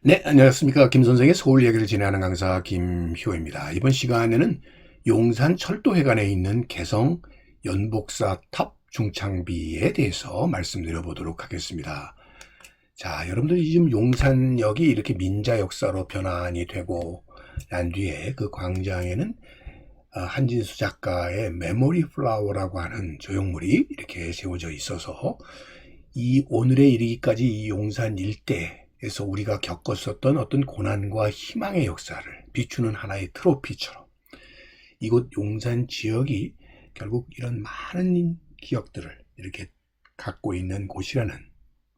네, 안녕하십니까. 김 선생의 서울 이야기를 진행하는 강사 김효입니다. 이번 시간에는 용산 철도회관에 있는 개성 연복사 탑 중창비에 대해서 말씀드려 보도록 하겠습니다. 자, 여러분들 지금 용산역이 이렇게 민자 역사로 변환이 되고 난 뒤에 그 광장에는 한진수 작가의 메모리 플라워라고 하는 조형물이 이렇게 세워져 있어서 이 오늘에 이르기까지 이 용산 일대에서 우리가 겪었었던 어떤 고난과 희망의 역사를 비추는 하나의 트로피처럼 이곳 용산 지역이 결국 이런 많은 기억들을 이렇게 갖고 있는 곳이라는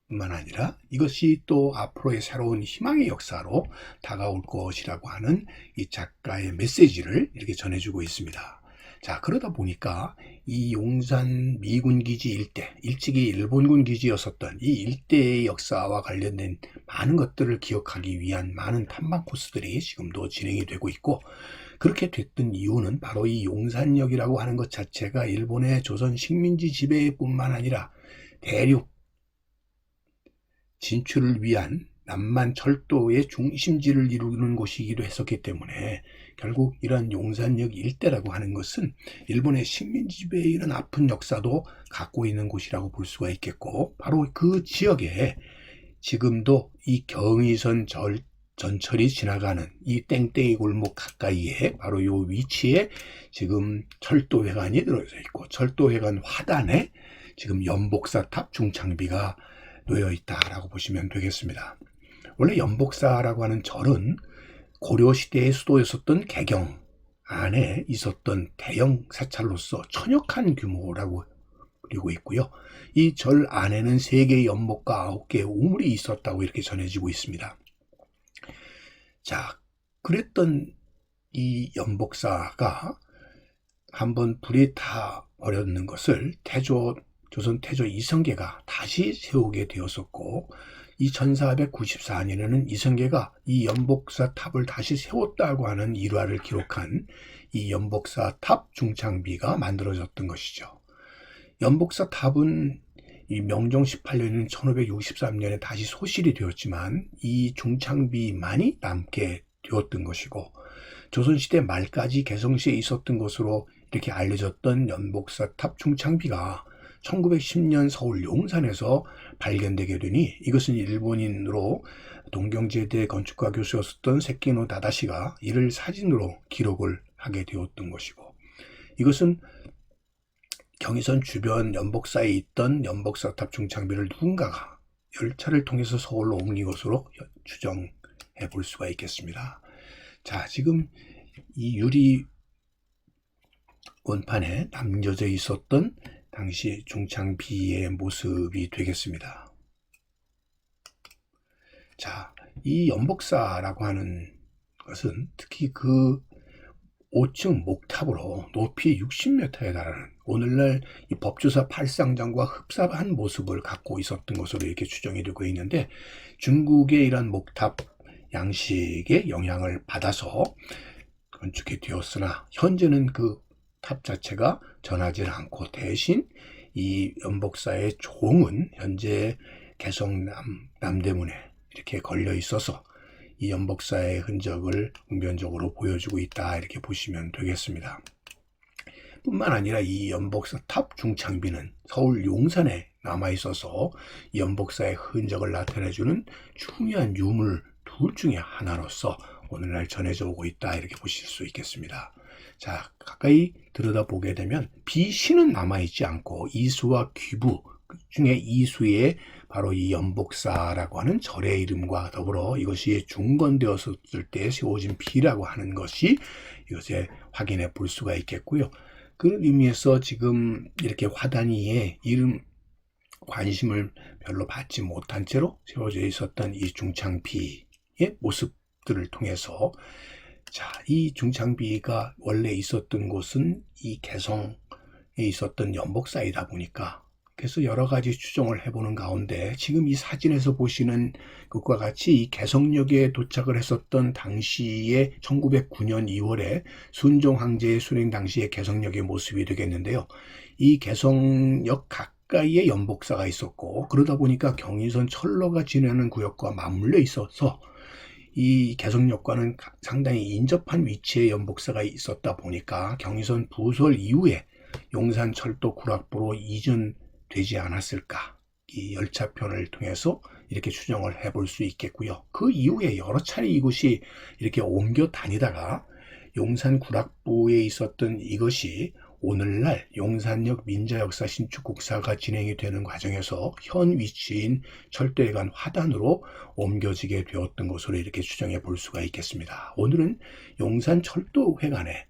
뿐만 아니라 이것이 또 앞으로의 새로운 희망의 역사로 다가올 것이라고 하는 이 작가의 메시지를 이렇게 전해주고 있습니다. 자, 그러다 보니까 이 용산 미군기지 일대, 일찍이 일본군 기지였었던 이 일대의 역사와 관련된 많은 것들을 기억하기 위한 많은 탐방 코스들이 지금도 진행이 되고 있고, 그렇게 됐던 이유는 바로 이 용산역이라고 하는 것 자체가 일본의 조선 식민지 지배뿐만 아니라 대륙 진출을 위한 남만 철도의 중심지를 이루는 곳이기도 했었기 때문에 결국 이런 용산역 일대라고 하는 것은 일본의 식민지 지배의 이런 아픈 역사도 갖고 있는 곳이라고 볼 수가 있겠고, 바로 그 지역에 지금도 이 경의선 전철이 지나가는 이 땡땡이 골목 가까이에 바로 이 위치에 지금 철도회관이 들어져 있고, 철도회관 화단에 지금 연복사탑 중창비가 놓여 있다라고 보시면 되겠습니다. 원래 연복사라고 하는 절은 고려시대의 수도였었던 개경 안에 있었던 대형 사찰로서 천역한 규모라고 그리고 있고요. 이 절 안에는 3개의 연못과 9개의 우물이 있었다고 이렇게 전해지고 있습니다. 자, 그랬던 이 연복사가 한번 불이 타 버렸는 것을 조선 태조 이성계가 다시 세우게 되었었고, 이 1494년에는 이성계가 이 연복사 탑을 다시 세웠다고 하는 일화를 기록한 이 연복사 탑 중창비가 만들어졌던 것이죠. 연복사 탑은 이 명종 18년인 1563년에 다시 소실이 되었지만 이 중창비만이 남게 되었던 것이고, 조선시대 말까지 개성시에 있었던 것으로 이렇게 알려졌던 연복사 탑 중창비가 1910년 서울 용산에서 발견되게 되니 이것은 일본인으로 동경제대 건축가 교수였었던 세키노 다다시가 이를 사진으로 기록을 하게 되었던 것이고, 이것은 경의선 주변 연복사에 있던 연복사탑 중창비를 누군가가 열차를 통해서 서울로 옮긴 것으로 추정해 볼 수가 있겠습니다. 자, 지금 이 유리 원판에 남겨져 있었던 당시 중창비의 모습이 되겠습니다. 자, 이 연복사라고 하는 것은 특히 그 5층 목탑으로 높이 60m에 달하는 오늘날 이 법주사 팔상장과 흡사한 모습을 갖고 있었던 것으로 이렇게 추정이 되고 있는데, 중국의 이런 목탑 양식의 영향을 받아서 건축이 되었으나 현재는 그 탑 자체가 전하지 않고 대신 이 연복사의 종은 현재 개성 남대문에 이렇게 걸려 있어서 이 연복사의 흔적을 웅변적으로 보여주고 있다, 이렇게 보시면 되겠습니다. 뿐만 아니라 이 연복사 탑 중창비는 서울 용산에 남아 있어서 이 연복사의 흔적을 나타내주는 중요한 유물 둘 중에 하나로서 오늘날 전해져 오고 있다, 이렇게 보실 수 있겠습니다. 자, 가까이 들여다보게 되면 비시는 남아있지 않고 이수와 귀부 중에 이수의 바로 이 연복사라고 하는 절의 이름과 더불어 이것이 중건되었을 때 세워진 비라고 하는 것이 이것에 확인해 볼 수가 있겠고요. 그런 의미에서 지금 이렇게 화단 위에 이름 관심을 별로 받지 못한 채로 세워져 있었던 이 중창비의 모습들을 통해서, 자, 이 중창비가 원래 있었던 곳은 이 개성에 있었던 연복사이다 보니까 그래서 여러 가지 추정을 해보는 가운데 지금 이 사진에서 보시는 것과 같이 이 개성역에 도착을 했었던 당시에 1909년 2월에 순종 황제의 순행 당시의 개성역의 모습이 되겠는데요. 이 개성역 가까이에 연복사가 있었고, 그러다 보니까 경의선 철로가 지나는 구역과 맞물려 있어서 이 개성역과는 상당히 인접한 위치에 연복사가 있었다 보니까 경의선 부설 이후에 용산철도 구락부로 이전되지 않았을까, 이 열차편을 통해서 이렇게 추정을 해볼 수 있겠고요. 그 이후에 여러 차례 이곳이 이렇게 옮겨 다니다가 용산 구락부에 있었던 이것이 오늘날 용산역 민자역사 신축국사가 진행이 되는 과정에서 현 위치인 철도해관 화단으로 옮겨지게 되었던 것으로 이렇게 추정해 볼 수가 있겠습니다. 오늘은 용산철도회관에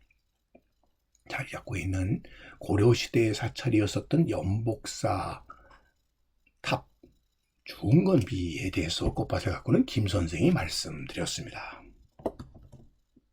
자리 잡고 있는 고려시대의 사찰이었었던 연복사 탑 중건비에 대해서 꽃밭에 가꾸는 김 선생이 말씀드렸습니다.